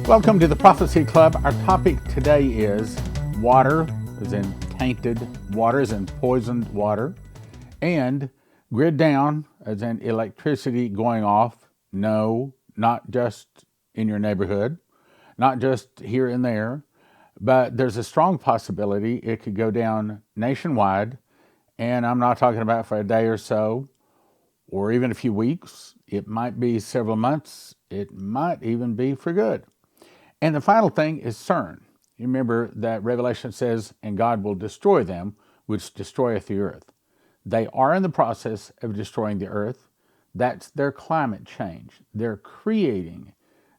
Welcome to the Prophecy Club. Our topic today is water, as in tainted water, as in poisoned water, and grid down, as in electricity going off. No, not just in your neighborhood, not just here and there, but there's a strong possibility it could go down nationwide, and I'm not talking about for a day or so, or even a few weeks. It might be several months. It might even be for good. And the final thing is CERN. You remember that Revelation says, and God will destroy them, which destroyeth the earth. They are in the process of destroying the earth. That's their climate change. They're creating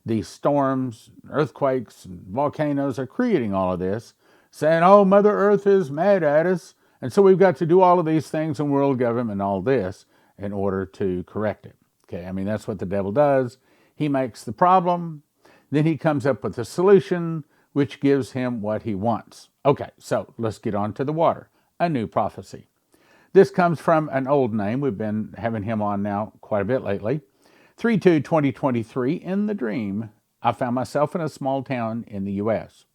these storms, earthquakes, and volcanoes are creating all of this, saying, oh, Mother Earth is mad at us. And so we've got to do all of these things in world government and all this in order to correct it. Okay, I mean, that's what the devil does. He makes the problem. Then he comes up with a solution, which gives him what he wants. Okay, so let's get on to the water, a new prophecy. This comes from an old name. We've been having him on now quite a bit lately. 3/2/2023, in the dream, I found myself in a small town in the U.S.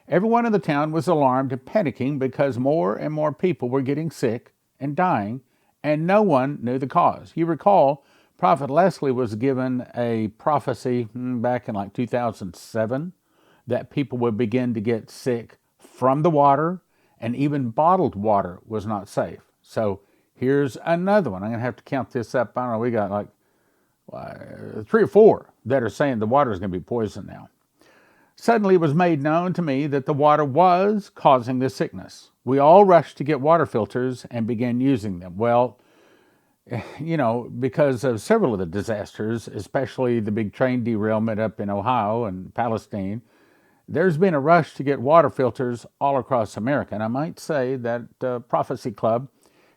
Everyone in the town was alarmed and panicking because more and more people were getting sick and dying, and no one knew the cause. You recall, Prophet Leslie was given a prophecy back in like 2007 that people would begin to get sick from the water, and even bottled water was not safe. So here's another one. I'm going to have to count this up. I don't know, we got like 3 or 4 that are saying the water is going to be poisoned now. Suddenly it was made known to me that the water was causing the sickness. We all rushed to get water filters and began using them. Well, you know, because of several of the disasters, especially the big train derailment up in Ohio and Palestine, there's been a rush to get water filters all across America. And I might say that Prophecy Club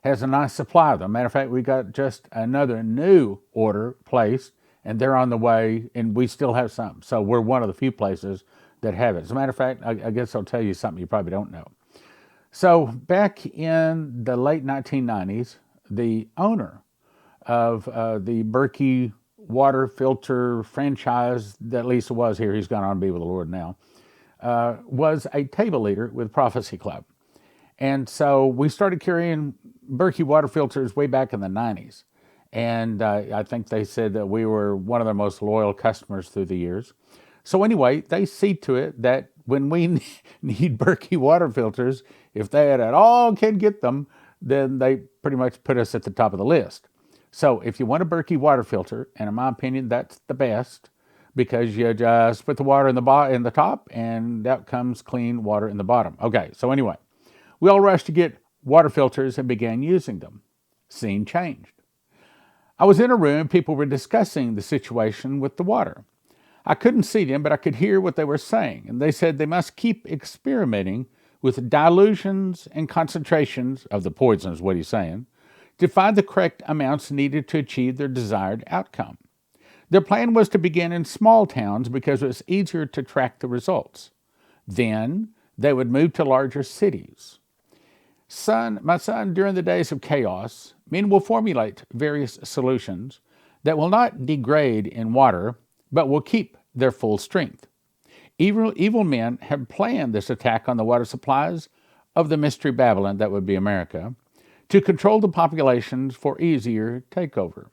has a nice supply of them. Matter of fact, we got just another new order placed, and they're on the way, and we still have some. So we're one of the few places that have it. As a matter of fact, I guess I'll tell you something you probably don't know. So back in the late 1990s, the owner of the Berkey water filter franchise, that at least it was here, he's gone on to be with the Lord now, was a table leader with Prophecy Club. And so we started carrying Berkey water filters way back in the 90s. And I think they said that we were one of their most loyal customers through the years. So anyway, they see to it that when we need Berkey water filters, if they at all can get them, then they pretty much put us at the top of the list. So if you want a Berkey water filter, and in my opinion, that's the best, because you just put the water in the top, and out comes clean water in the bottom. Okay, so anyway, we all rushed to get water filters and began using them. Scene changed. I was in a room, people were discussing the situation with the water. I couldn't see them, but I could hear what they were saying. And they said they must keep experimenting with dilutions and concentrations of the poison, is what he's saying, to find the correct amounts needed to achieve their desired outcome. Their plan was to begin in small towns because it was easier to track the results. Then they would move to larger cities. My son, during the days of chaos, men will formulate various solutions that will not degrade in water, but will keep their full strength. Evil men have planned this attack on the water supplies of the Mystery Babylon, that would be America, to control the populations for easier takeover.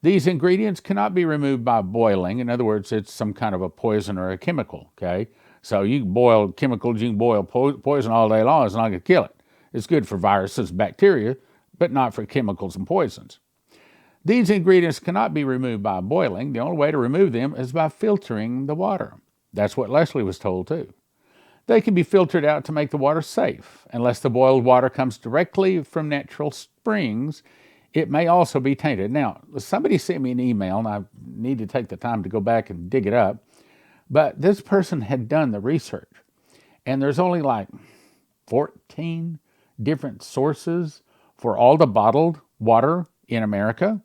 These ingredients cannot be removed by boiling. In other words, it's some kind of a poison or a chemical, okay? So you can boil chemicals, you can boil poison all day long, it's not going to kill it. It's good for viruses, bacteria, but not for chemicals and poisons. These ingredients cannot be removed by boiling. The only way to remove them is by filtering the water. That's what Leslie was told too. They can be filtered out to make the water safe. Unless the boiled water comes directly from natural springs, it may also be tainted. Now, somebody sent me an email, and I need to take the time to go back and dig it up, but this person had done the research, and there's only like 14 different sources for all the bottled water in America.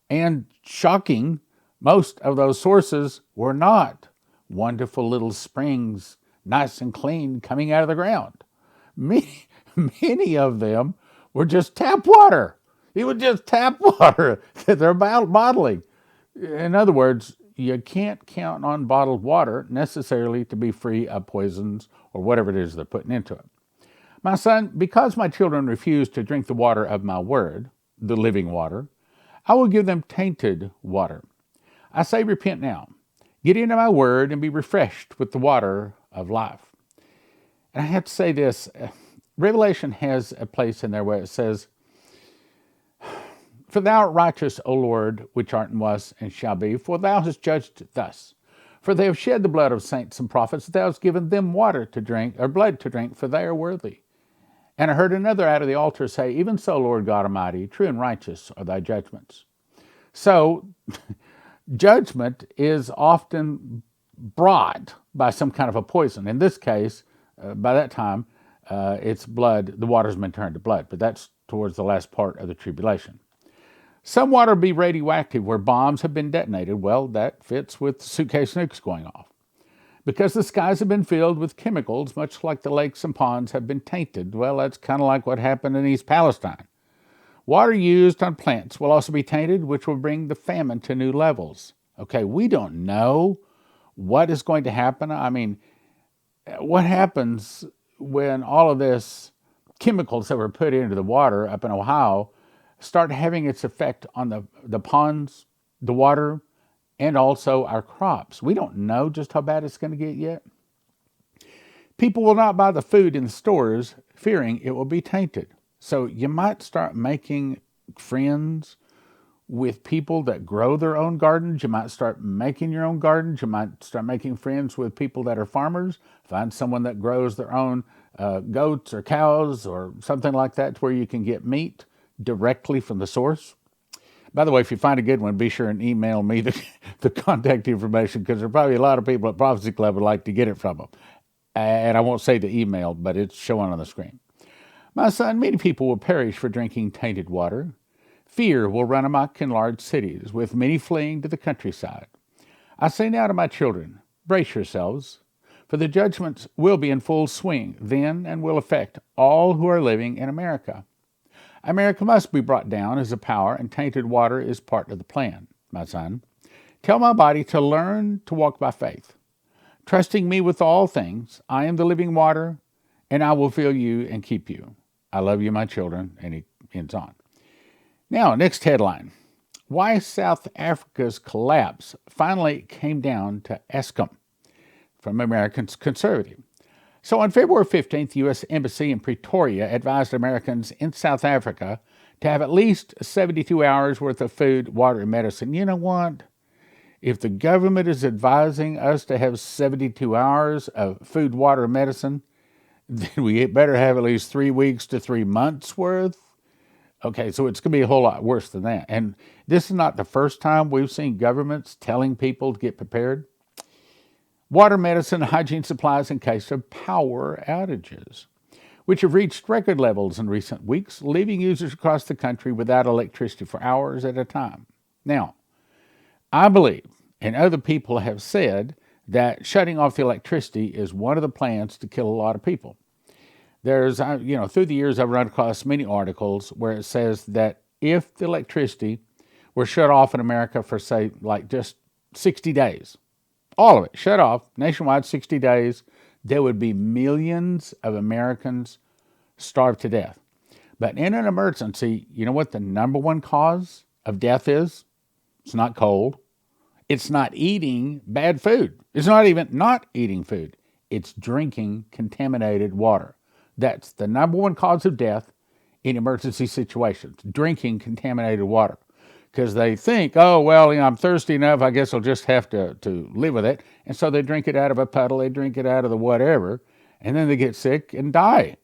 And shocking, most of those sources were not wonderful little springs, nice and clean, coming out of the ground. Many of them were just tap water. It was just tap water that they're bottling. In other words, you can't count on bottled water necessarily to be free of poisons or whatever it is they're putting into it. My son, because my children refuse to drink the water of my word, the living water, I will give them tainted water. I say, repent now. Get into my word and be refreshed with the water of life. And I have to say this, Revelation has a place in there where it says, for thou art righteous, O Lord, which art and was and shall be, for thou hast judged thus. For they have shed the blood of saints and prophets, thou hast given them water to drink, or blood to drink, for they are worthy. And I heard another out of the altar say, even so, Lord God Almighty, true and righteous are thy judgments. So, judgment is often brought by some kind of a poison. In this case, by that time, it's blood. The water's been turned to blood, but that's towards the last part of the tribulation. Some water will be radioactive where bombs have been detonated. Well, that fits with suitcase nukes going off. Because the skies have been filled with chemicals, much like the lakes and ponds have been tainted. Well, that's kind of like what happened in East Palestine. Water used on plants will also be tainted, which will bring the famine to new levels. Okay, we don't know what is going to happen. I mean, what happens when all of this chemicals that were put into the water up in Ohio start having its effect on the ponds, the water, and also our crops? We don't know just how bad it's going to get yet. People will not buy the food in the stores, fearing it will be tainted. So you might start making friends with people that grow their own gardens. You might start making your own gardens. You might start making friends with people that are farmers. Find someone that grows their own goats or cows or something like that, to where you can get meat directly from the source. By the way, if you find a good one, be sure and email me the contact information, because there are probably a lot of people at Prophecy Club would like to get it from them. And I won't say the email, but it's showing on the screen. My son, many people will perish for drinking tainted water. Fear will run amok in large cities, with many fleeing to the countryside. I say now to my children, brace yourselves, for the judgments will be in full swing then and will affect all who are living in America. America must be brought down as a power, and tainted water is part of the plan. My son, tell my body to learn to walk by faith, trusting me with all things. I am the living water, and I will fill you and keep you. I love you, my children. And he ends on. Now, next headline. Why South Africa's collapse finally came down to Eskom, from American Conservative. So on February 15th, the U.S. Embassy in Pretoria advised Americans in South Africa to have at least 72 hours worth of food, water, and medicine. You know what? If the government is advising us to have 72 hours of food, water, and medicine, then we better have at least 3 weeks to 3 months worth. Okay, so it's going to be a whole lot worse than that. And this is not the first time we've seen governments telling people to get prepared. Water, medicine, hygiene supplies in case of power outages, which have reached record levels in recent weeks, leaving users across the country without electricity for hours at a time. Now, I believe, and other people have said, that shutting off the electricity is one of the plans to kill a lot of people. There's, through the years, I've run across many articles where it says that if the electricity were shut off in America for, say, like just 60 days, all of it shut off, nationwide, 60 days, there would be millions of Americans starved to death. But in an emergency, you know what the number one cause of death is? It's not cold. It's not eating bad food. It's not even not eating food. It's drinking contaminated water. That's the number one cause of death in emergency situations, drinking contaminated water. Because they think, oh, well, I'm thirsty enough, I guess I'll just have to live with it. And so they drink it out of a puddle, they drink it out of the whatever, and then they get sick and die.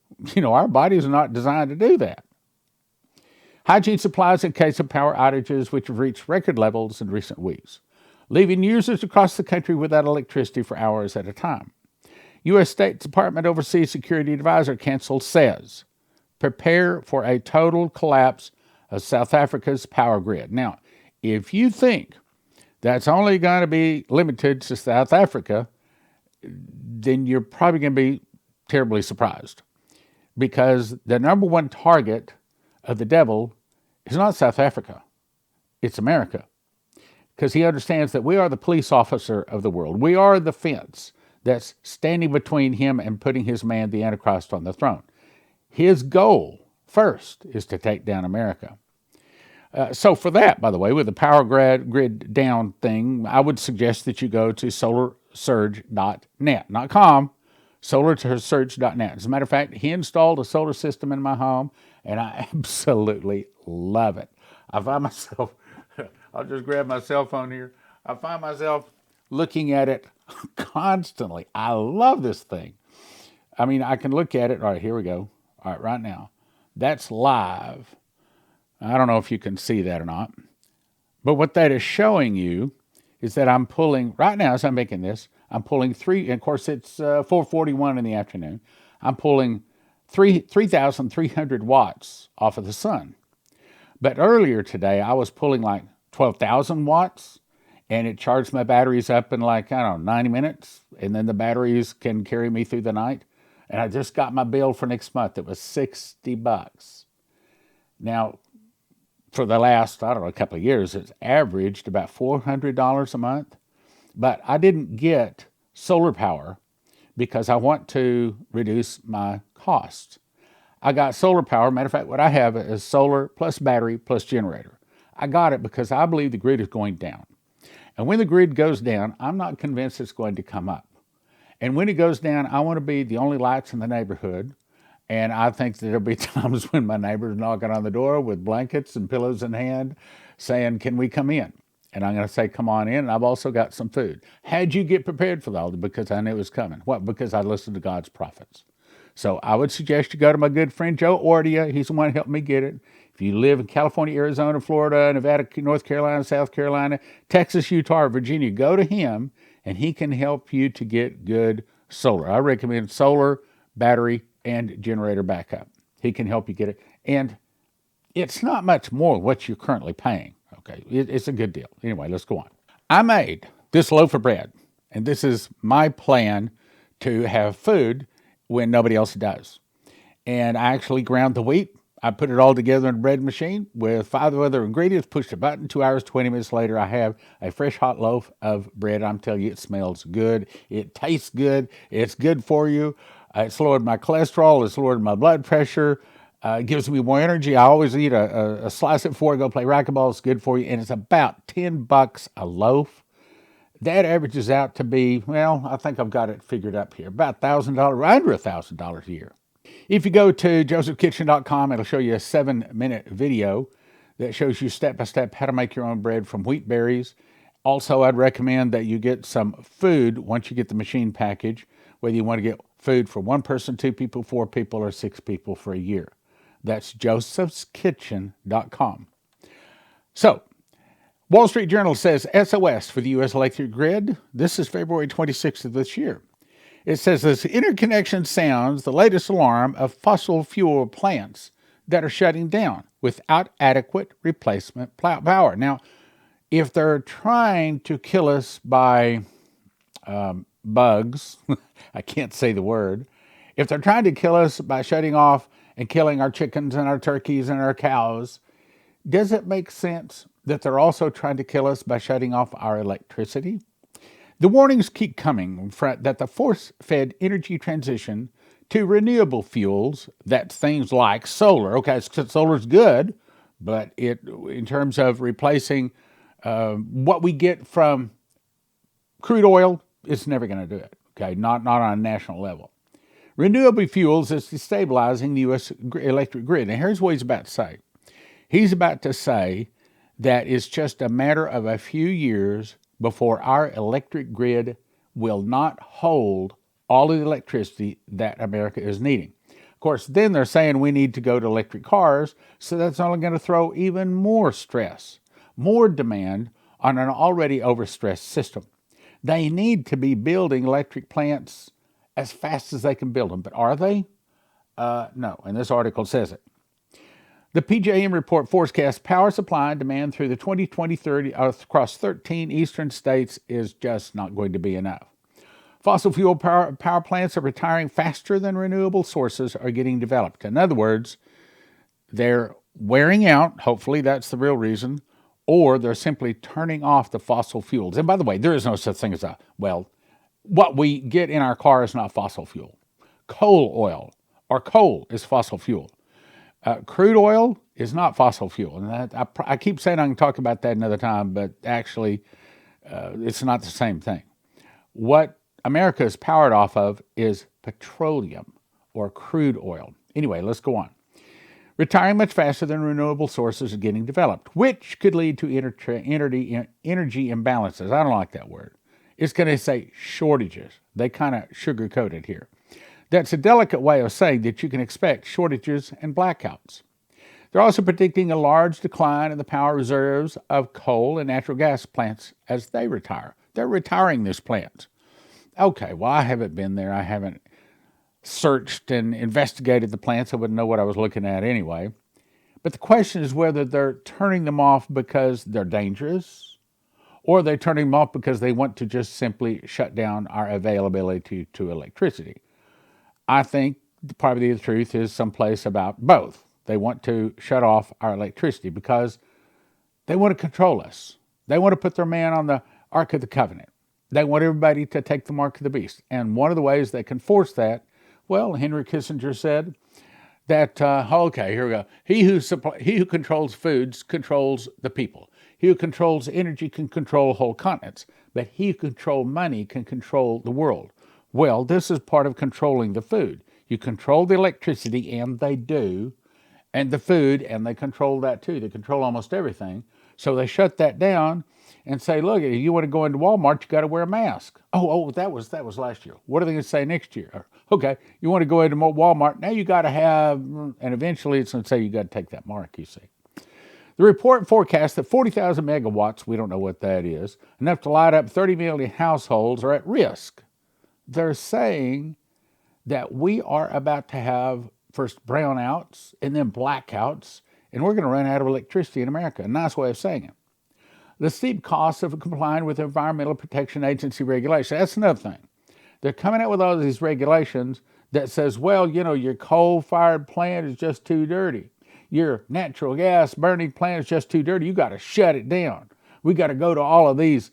Our bodies are not designed to do that. Hygiene supplies in case of power outages, which have reached record levels in recent weeks, leaving users across the country without electricity for hours at a time. U.S. State Department Overseas Security Advisor Council says, prepare for a total collapse of South Africa's power grid. Now, if you think that's only going to be limited to South Africa, then you're probably going to be terribly surprised, because the number one target of the devil is not South Africa, it's America. because he understands that we are the police officer of the world. We are the fence that's standing between him and putting his man, the Antichrist, on the throne. His goal first is to take down America. So for that, by the way, with the power grid down thing, I would suggest that you go to solarsurge.net, not com, solarsurge.net. As a matter of fact, he installed a solar system in my home, and I absolutely love it. I find myself, I'll just grab my cell phone here. I find myself looking at it constantly. I love this thing. I mean, I can look at it. All right, here we go. All right, right now. That's live. I don't know if you can see that or not. But what that is showing you is that I'm pulling, right now as I'm making this, I'm pulling and of course it's 4:41 in the afternoon. I'm pulling 3,300 watts off of the sun. But earlier today, I was pulling like 12,000 watts, and it charged my batteries up in like, I don't know, 90 minutes, and then the batteries can carry me through the night. And I just got my bill for next month. It was $60. Now, for the last, I don't know, a couple of years, it's averaged about $400 a month. But I didn't get solar power because I want to reduce my costs. I got solar power. Matter of fact, what I have is solar plus battery plus generator. I got it because I believe the grid is going down. And when the grid goes down, I'm not convinced it's going to come up. And when it goes down, I want to be the only lights in the neighborhood. And I think that there'll be times when my neighbor's knocking on the door with blankets and pillows in hand saying, can we come in? And I'm going to say, come on in. And I've also got some food. How'd you get prepared for that? Because I knew it was coming. What? Because I listened to God's prophets. So I would suggest you go to my good friend Joe Ordia. He's the one who helped me get it. If you live in California, Arizona, Florida, Nevada, North Carolina, South Carolina, Texas, Utah, or Virginia, go to him and he can help you to get good solar. I recommend solar, battery, and generator backup. He can help you get it. And it's not much more what you're currently paying. Okay, it's a good deal. Anyway, let's go on. I made this loaf of bread, and this is my plan to have food when nobody else does. And I actually ground the wheat. I put it all together in a bread machine with 5 other ingredients, pushed a button, 2 hours, 20 minutes later, I have a fresh hot loaf of bread. I'm telling you, it smells good. It tastes good. It's good for you. It's lowered my cholesterol. It's lowered my blood pressure. It gives me more energy. I always eat a slice it before I go play racquetball. It's good for you. And it's about $10 a loaf. That averages out to be, well, I think I've got it figured up here, about $1,000, under $1,000 a year. If you go to josephkitchen.com, it'll show you a 7-minute video that shows you step-by-step how to make your own bread from wheat berries. Also, I'd recommend that you get some food once you get the machine package, whether you want to get food for 1 person, 2 people, 4 people, or 6 people for a year. That's josephskitchen.com. So, Wall Street Journal says S.O.S. for the U.S. electric grid. This is February 26th of this year. It says this interconnection sounds the latest alarm of fossil fuel plants that are shutting down without adequate replacement power. Now, if they're trying to kill us by bugs, I can't say the word, if they're trying to kill us by shutting off and killing our chickens and our turkeys and our cows, does it make sense that they're also trying to kill us by shutting off our electricity? The warnings keep coming that the force-fed energy transition to renewable fuels, that's things like solar. Okay, solar's good, but in terms of replacing what we get from crude oil, it's never going to do it. Okay, not on a national level. Renewable fuels is destabilizing the U.S. electric grid. And here's what he's about to say. He's about to say that it's just a matter of a few years before our electric grid will not hold all of the electricity that America is needing. Of course, then they're saying we need to go to electric cars, so that's only going to throw even more stress, more demand on an already overstressed system. They need to be building electric plants as fast as they can build them, but are they? No, and this article says it. The PJM report forecasts power supply and demand through the 2020-30 across 13 eastern states is just not going to be enough. Fossil fuel power plants are retiring faster than renewable sources are getting developed. In other words, they're wearing out, hopefully that's the real reason, or they're simply turning off the fossil fuels. And by the way, there is no such thing as what we get in our car is not fossil fuel. Coal oil or coal is fossil fuel. Crude oil is not fossil fuel. And I keep saying I can talk about that another time, but actually it's not the same thing. What America is powered off of is petroleum or crude oil. Anyway, let's go on. Retiring much faster than renewable sources are getting developed, which could lead to energy imbalances. I don't like that word. It's going to say shortages. They kind of sugarcoat it here. That's a delicate way of saying that you can expect shortages and blackouts. They're also predicting a large decline in the power reserves of coal and natural gas plants as they retire. They're retiring these plants. Okay, well, I haven't been there. I haven't searched and investigated the plants. I wouldn't know what I was looking at anyway. But the question is whether they're turning them off because they're dangerous, or they're turning them off because they want to just simply shut down our availability to electricity. I think probably the truth is someplace about both. They want to shut off our electricity because they want to control us. They want to put their man on the Ark of the Covenant. They want everybody to take the mark of the beast. And one of the ways they can force that, well, Henry Kissinger said that, okay, here we go. He who controls foods controls the people. He who controls energy can control whole continents. But he who controls money can control the world. Well, this is part of controlling the food. You control the electricity, and they do, and the food, and they control that too. They control almost everything. So they shut that down and say, look, if you want to go into Walmart, you got to wear a mask. Oh, that was last year. What are they going to say next year? Okay, you want to go into Walmart, now you got to have, and eventually it's going to say you got to take that mark, you see. The report forecasts that 40,000 megawatts, we don't know what that is, enough to light up 30 million households, are at risk. They're saying that we are about to have first brownouts and then blackouts, and we're going to run out of electricity in America. A nice way of saying it. The steep costs of complying with Environmental Protection Agency regulation. That's another thing. They're coming out with all these regulations that says, well, your coal-fired plant is just too dirty. Your natural gas burning plant is just too dirty. You got to shut it down. We got to go to all of these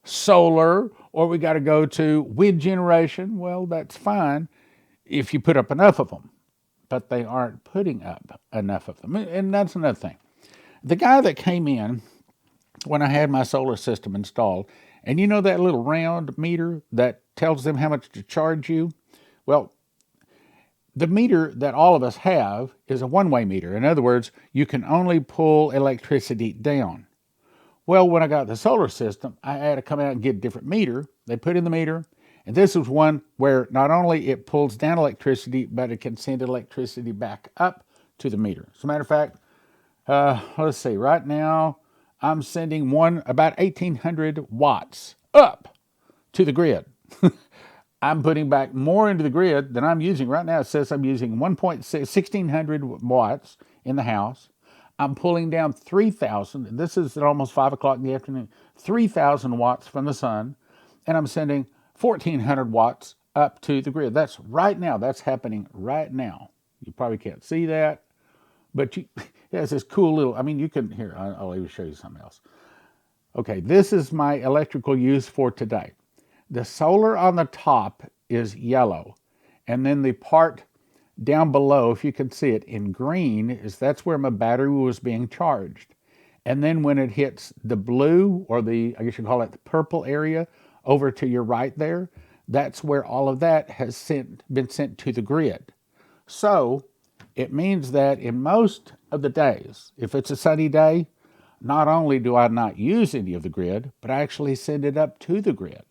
solar, or we got to go to wind generation. Well, that's fine if you put up enough of them, but they aren't putting up enough of them. And that's another thing. The guy that came in when I had my solar system installed, and you know that little round meter that tells them how much to charge you? Well, the meter that all of us have is a one-way meter. In other words, you can only pull electricity down. Well, when I got the solar system, I had to come out and get a different meter. They put in the meter, and this was one where not only it pulls down electricity, but it can send electricity back up to the meter. As a matter of fact, let's see, right now I'm sending about 1,800 watts up to the grid. I'm putting back more into the grid than I'm using. Right now it says I'm using 1,600 watts in the house. I'm pulling down 3,000, and this is at almost 5 o'clock in the afternoon, 3,000 watts from the sun, and I'm sending 1,400 watts up to the grid. That's right now. That's happening right now. You probably can't see that, but it has this cool little, you can, here, I'll even show you something else. Okay, this is my electrical use for today. The solar on the top is yellow, and then the part down below, if you can see it in green, that's where my battery was being charged. And then when it hits the blue, or I guess you call it the purple area, over to your right there, that's where all of that has been sent to the grid. So it means that in most of the days, if it's a sunny day, not only do I not use any of the grid, but I actually send it up to the grid.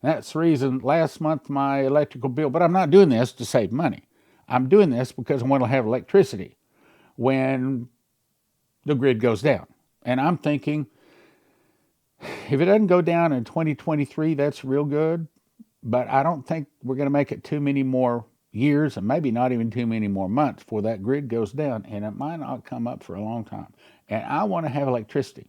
And that's the reason last month my electrical bill, but I'm not doing this to save money. I'm doing this because I want to have electricity when the grid goes down. And I'm thinking, if it doesn't go down in 2023, that's real good. But I don't think we're going to make it too many more years, and maybe not even too many more months before that grid goes down. And it might not come up for a long time. And I want to have electricity.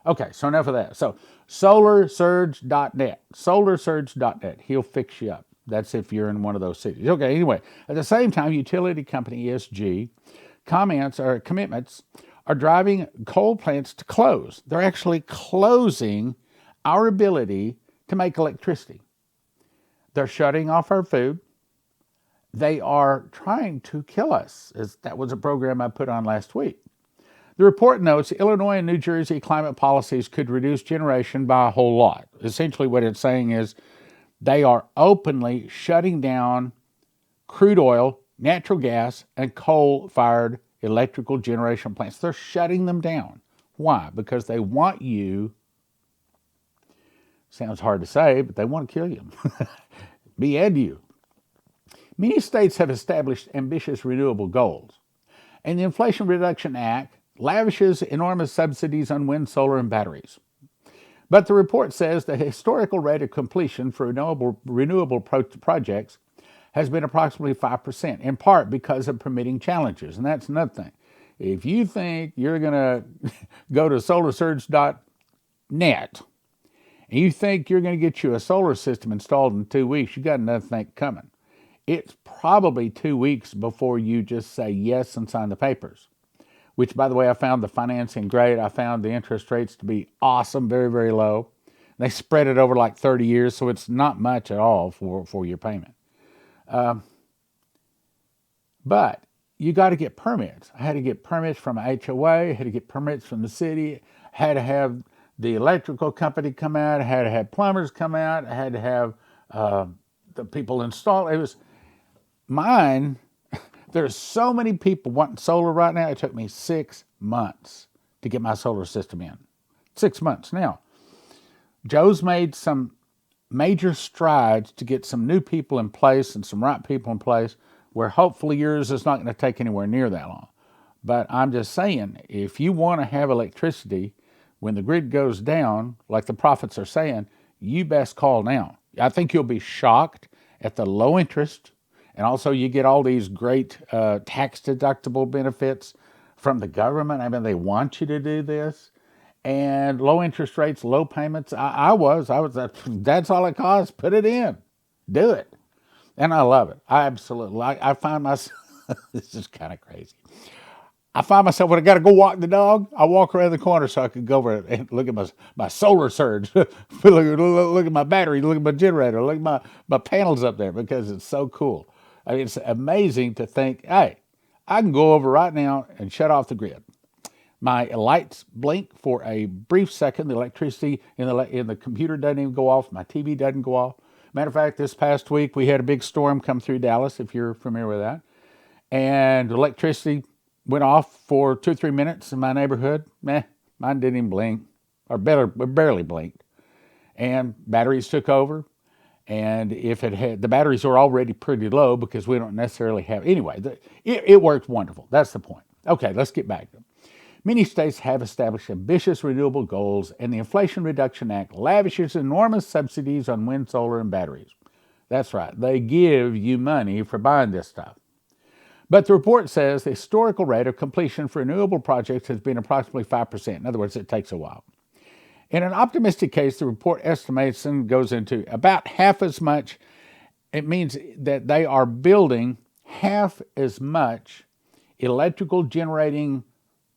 Okay, so enough of that. So solarsurge.net, solarsurge.net. He'll fix you up. That's if you're in one of those cities. Okay, anyway, at the same time, utility company ESG commitments are driving coal plants to close. They're actually closing our ability to make electricity. They're shutting off our food. They are trying to kill us. That was a program I put on last week. The report notes Illinois and New Jersey climate policies could reduce generation by a whole lot. Essentially what it's saying is they are openly shutting down crude oil, natural gas, and coal-fired electrical generation plants. They're shutting them down. Why? Because they want you, sounds hard to say, but they want to kill you. Me and you. Many states have established ambitious renewable goals, and the Inflation Reduction Act lavishes enormous subsidies on wind, solar, and batteries. But the report says the historical rate of completion for renewable projects has been approximately 5%, in part because of permitting challenges. And that's another thing. If you think you're going to go to solarsurge.net and you think you're going to get you a solar system installed in 2 weeks, you got another thing coming. It's probably 2 weeks before you just say yes and sign the papers, which, by the way, I found the financing great. I found the interest rates to be awesome, very, very low. They spread it over like 30 years, so it's not much at all for your payment. But you got to get permits. I had to get permits from HOA, I had to get permits from the city, I had to have the electrical company come out, I had to have plumbers come out, I had to have the people install. It was mine. There's so many people wanting solar right now. It took me 6 months to get my solar system in. 6 months. Now, Joe's made some major strides to get some new people in place and some right people in place where hopefully yours is not going to take anywhere near that long. But I'm just saying, if you want to have electricity when the grid goes down, like the prophets are saying, you best call now. I think you'll be shocked at the low interest, and also you get all these great tax deductible benefits from the government. I mean, they want you to do this. And low interest rates, low payments. I was, that's all it costs. Put it in. Do it. And I love it. I find myself, this is kind of crazy. I find myself, when I got to go walk the dog, I walk around the corner so I can go over and look at my solar surge, look at my battery, look at my generator, look at my panels up there, because it's so cool. I mean, it's amazing to think, hey, I can go over right now and shut off the grid. My lights blink for a brief second. The electricity in the computer doesn't even go off. My TV doesn't go off. Matter of fact, this past week we had a big storm come through Dallas, if you're familiar with that. And electricity went off for 2 or 3 minutes in my neighborhood. Mine didn't even blink, or barely blinked. And batteries took over. And if it had, the batteries are already pretty low because we don't necessarily have, anyway, it worked wonderful. That's the point. Okay, let's get back to it. Many states have established ambitious renewable goals, and the Inflation Reduction Act lavishes enormous subsidies on wind, solar, and batteries. That's right. They give you money for buying this stuff. But the report says the historical rate of completion for renewable projects has been approximately 5%. In other words, it takes a while. In an optimistic case, the report estimates and goes into about half as much. It means that they are building half as much electrical generating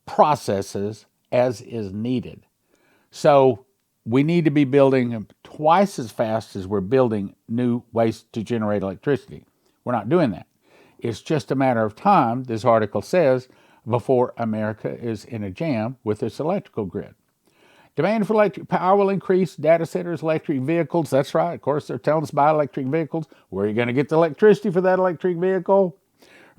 processes as is needed. So we need to be building them twice as fast as we're building new ways to generate electricity. We're not doing that. It's just a matter of time, this article says, before America is in a jam with its electrical grid. Demand for electric power will increase. Data centers, electric vehicles, that's right. Of course, they're telling us to buy electric vehicles. Where are you going to get the electricity for that electric vehicle?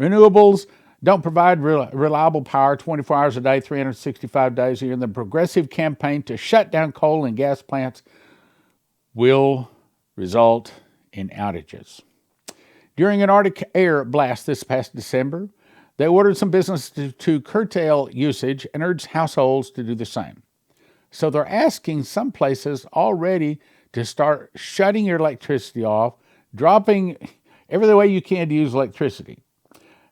Renewables don't provide reliable power 24 hours a day, 365 days a year. The progressive campaign to shut down coal and gas plants will result in outages. During an Arctic air blast this past December, they ordered some businesses to curtail usage and urged households to do the same. So they're asking some places already to start shutting your electricity off, dropping every way you can to use electricity.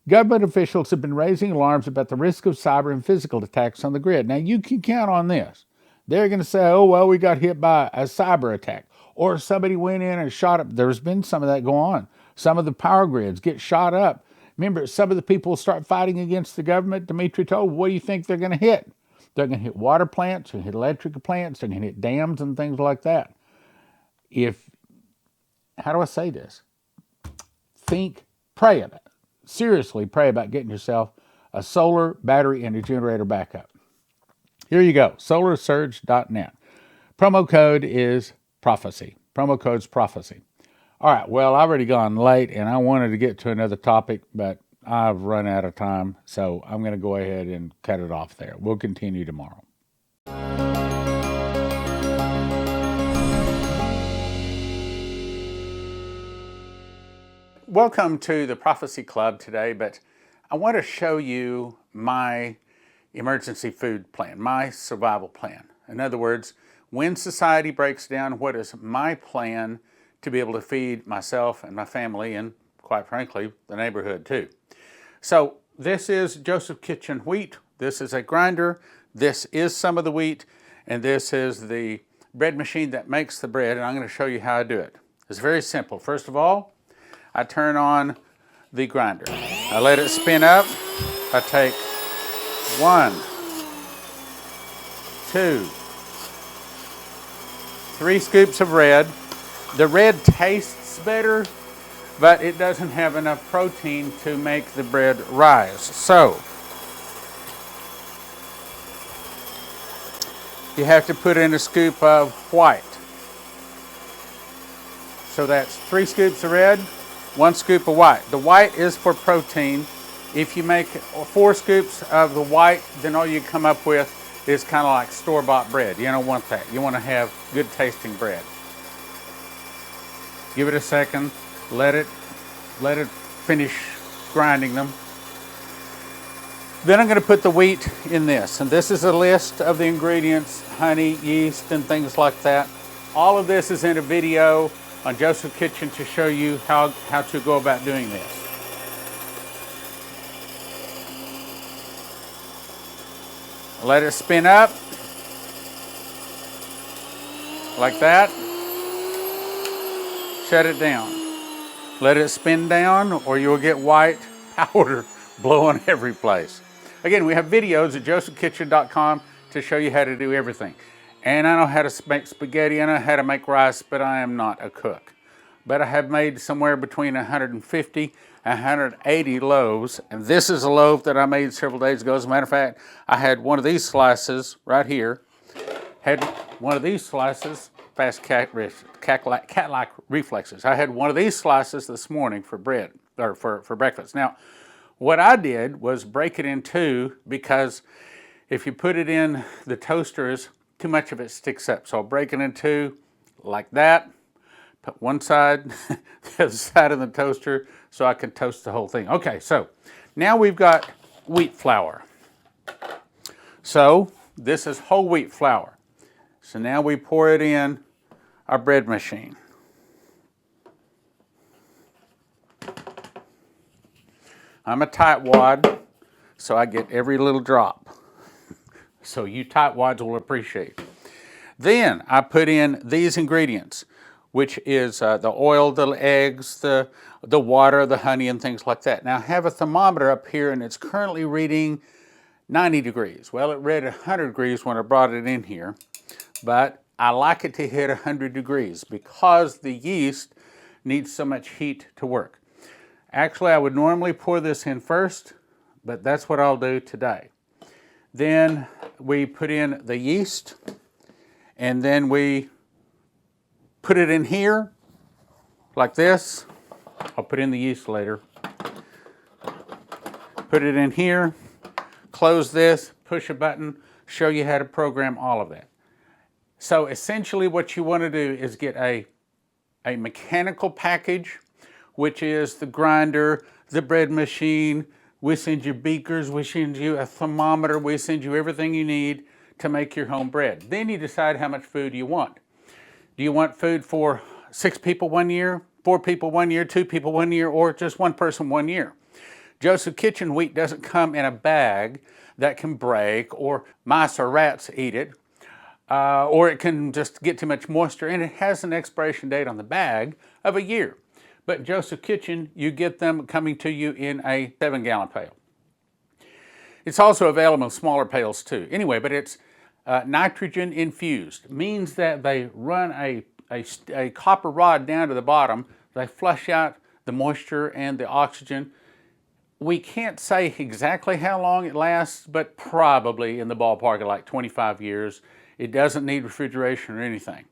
Government officials have been raising alarms about the risk of cyber and physical attacks on the grid. Now, you can count on this. They're going to say, oh, well, we got hit by a cyber attack, or somebody went in and shot up. There's been some of that go on. Some of the power grids get shot up Remember, some of the people start fighting against the government. Dimitri told, what do you think they're going to hit? They're going to hit water plants, they're going to hit electrical plants, they're going to hit dams and things like that. How do I say this? Pray about it. Seriously, pray about getting yourself a solar battery and a generator backup. Here you go, solarsurge.net. Promo code is prophecy. Promo code's prophecy. All right, well, I've already gone late, and I wanted to get to another topic, but I've run out of time, so I'm going to go ahead and cut it off there. We'll continue tomorrow. Welcome to the Prophecy Club today, but I want to show you my emergency food plan, my survival plan. In other words, when society breaks down, what is my plan to be able to feed myself and my family and, quite frankly, the neighborhood too. So this is Joseph Kitchen wheat. This is a grinder. This is some of the wheat, and this is the bread machine that makes the bread, and I'm going to show you how I do it. It's very simple. First of all, I turn on the grinder. I let it spin up. I take 1, 2, 3 scoops of red. The red tastes better, but it doesn't have enough protein to make the bread rise. So, you have to put in a scoop of white. So that's 3 scoops of red, 1 scoop of white. The white is for protein. If you make 4 scoops of the white, then all you come up with is kind of like store-bought bread. You don't want that. You want to have good tasting bread. Give it a second. Let it finish grinding them. Then I'm going to put the wheat in this. And this is a list of the ingredients, honey, yeast, and things like that. All of this is in a video on Joseph Kitchen to show you how to go about doing this. Let it spin up like that. Shut it down. Let it spin down or you'll get white powder blowing every place. Again, we have videos at josephkitchen.com to show you how to do everything. And I know how to make spaghetti, I know how to make rice, but I am not a cook. But I have made somewhere between 150 and 180 loaves, and this is a loaf that I made several days ago. As a matter of fact, I had one of these slices right here, had one of these slices, fast cat-like reflexes. I had one of these slices this morning for bread, or for breakfast. Now, what I did was break it in 2 because if you put it in the toasters, too much of it sticks up. So I'll break it in 2 like that, put one side, the other side in the toaster so I can toast the whole thing. Okay, so now we've got wheat flour. So this is whole wheat flour. So now we pour it in our bread machine. I'm a tightwad, so I get every little drop. So you tightwads will appreciate. Then I put in these ingredients, which is the oil, the eggs, the water, the honey, and things like that. Now I have a thermometer up here, and it's currently reading 90 degrees. Well, it read 100 degrees when I brought it in here, but I like it to hit 100 degrees because the yeast needs so much heat to work. Actually, I would normally pour this in first, but that's what I'll do today. Then we put in the yeast, and then we put it in here like this. I'll put in the yeast later. Put it in here, close this, push a button, show you how to program all of that. So essentially what you want to do is get a mechanical package, which is the grinder, the bread machine. We send you beakers, we send you a thermometer, we send you everything you need to make your home bread. Then you decide how much food you want. Do you want food for 6 people 1 year, 4 people 1 year, 2 people 1 year, or just 1 person 1 year? Joseph Kitchen wheat doesn't come in a bag that can break, or mice or rats eat it, or it can just get too much moisture, and it has an expiration date on the bag of 1 year. But Joseph Kitchen, you get them coming to you in a 7-gallon pail. It's also available in smaller pails too. Anyway, but it's nitrogen infused. Means that they run a copper rod down to the bottom. They flush out the moisture and the oxygen. We can't say exactly how long it lasts, but probably in the ballpark of like 25 years. It doesn't need refrigeration or anything.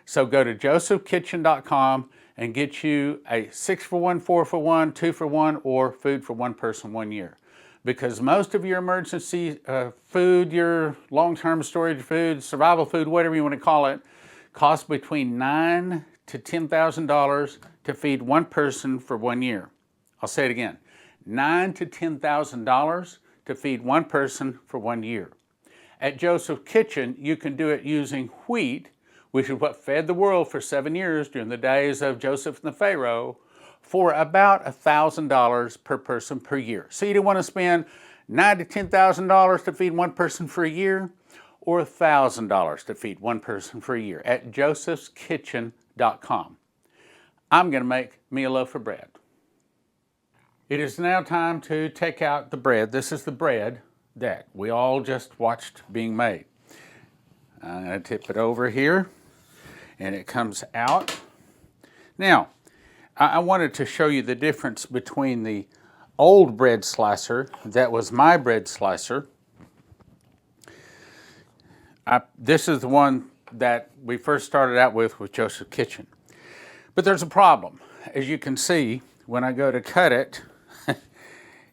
So go to josephkitchen.com and get you a 6-for-1, 4-for-1, 2-for-1, or food for one person 1 year. Because most of your emergency food, your long-term storage food, survival food, whatever you want to call it, costs between $9,000 to $10,000 to feed one person for 1 year. I'll say it again, $9,000 to $10,000 to feed one person for 1 year. At Joseph Kitchen, you can do it using wheat, which is what fed the world for 7 years during the days of Joseph and the Pharaoh, for about $1,000 per person per year. So you don't want to spend $9,000 to $10,000 to feed one person for a year, or $1,000 to feed one person for a year at josephskitchen.com. I'm going to make me a loaf of bread. It is now time to take out the bread. This is the bread that we all just watched being made. I'm going to tip it over here, and it comes out. Now, I wanted to show you the difference between the old bread slicer that was my bread slicer. This is the one that we first started out with Joseph Kitchen. But there's a problem. As you can see, when I go to cut it,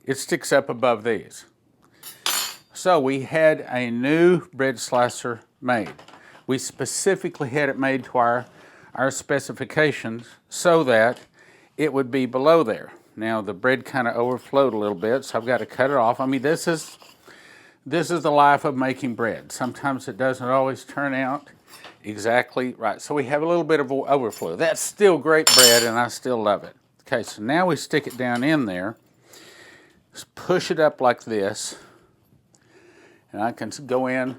it sticks up above these. So we had a new bread slicer made. We specifically had it made to our specifications so that it would be below there. Now the bread kind of overflowed a little bit, so I've got to cut it off. I mean, this is the life of making bread. Sometimes it doesn't always turn out exactly right. So we have a little bit of overflow. That's still great bread, and I still love it. Okay, so now we stick it down in there. Just push it up like this, and I can go in.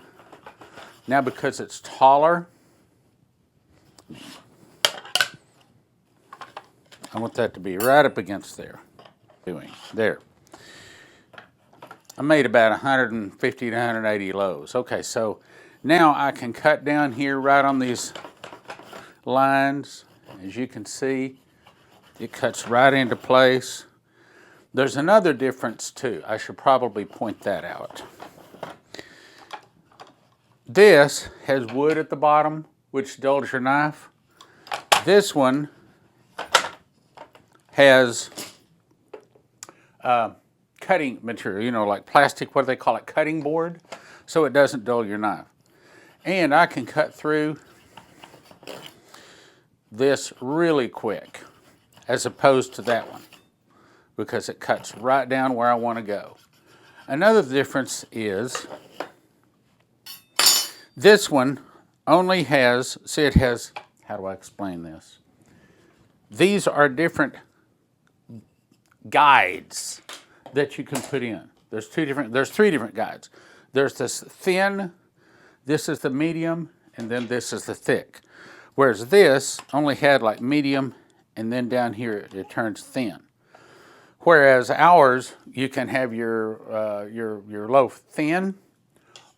Now because it's taller, I want that to be right up against there. There. I made about 150 to 180 loaves. Okay, so now I can cut down here right on these lines. As you can see, it cuts right into place. There's another difference too. I should probably point that out. This has wood at the bottom, which dulls your knife. This one has cutting material, like plastic, what do they call it, cutting board, so it doesn't dull your knife. And I can cut through this really quick, as opposed to that one, because it cuts right down where I want to go. Another difference is this one only has, see it has, how do I explain this? These are different guides that you can put in. There's three different guides. There's this thin, this is the medium, and then this is the thick. Whereas this only had like medium, and then down here it turns thin. Whereas ours, you can have your loaf thin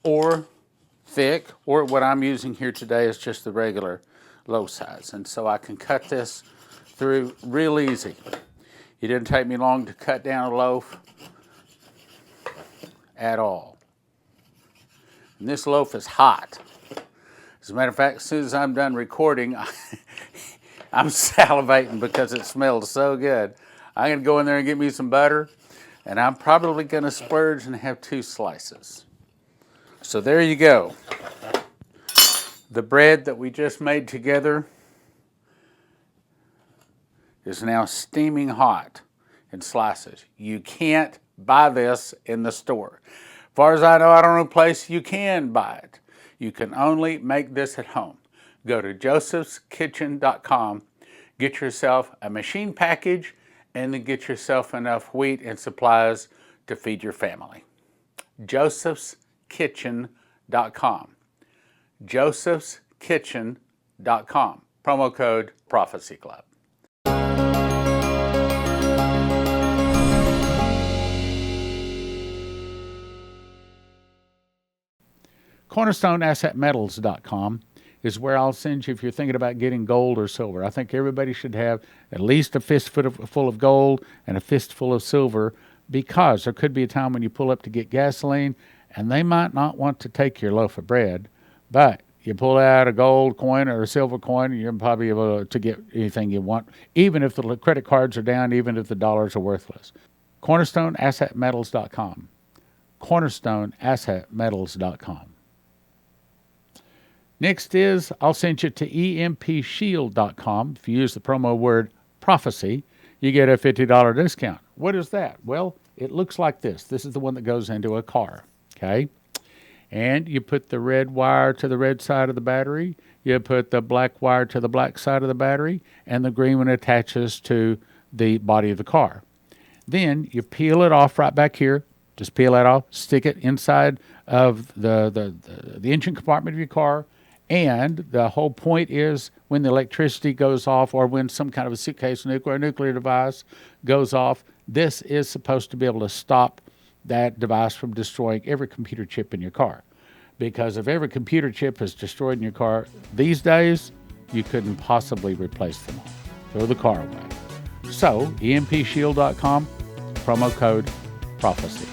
or thick, or what I'm using here today is just the regular loaf size. And so I can cut this through real easy. It didn't take me long to cut down a loaf at all. And this loaf is hot. As a matter of fact, as soon as I'm done recording, I'm salivating because it smells so good. I'm going to go in there and get me some butter, and I'm probably going to splurge and have 2 slices. So there you go. The bread that we just made together is now steaming hot in slices. You can't buy this in the store. As far as I know, I don't know a place you can buy it. You can only make this at home. Go to josephskitchen.com, get yourself a machine package, and then get yourself enough wheat and supplies to feed your family. josephskitchen.com. josephskitchen.com. Promo code Prophecy Club. CornerstoneAssetMetals.com is where I'll send you if you're thinking about getting gold or silver. I think everybody should have at least a fistful of gold and a fistful of silver, because there could be a time when you pull up to get gasoline and they might not want to take your loaf of bread, but you pull out a gold coin or a silver coin, and you're probably able to get anything you want, even if the credit cards are down, even if the dollars are worthless. CornerstoneAssetMetals.com. CornerstoneAssetMetals.com. Next is, I'll send you to EMPShield.com. If you use the promo word prophecy, you get a $50 discount. What is that? Well, it looks like this. This is the one that goes into a car, okay? And you put the red wire to the red side of the battery, you put the black wire to the black side of the battery, and the green one attaches to the body of the car. Then you peel it off right back here. Just peel that off, stick it inside of the engine compartment of your car. And the whole point is, when the electricity goes off, or when some kind of a suitcase nuclear device goes off, this is supposed to be able to stop that device from destroying every computer chip in your car. Because if every computer chip is destroyed in your car these days, you couldn't possibly replace them all. Throw the car away. So, EMPShield.com, promo code prophecy.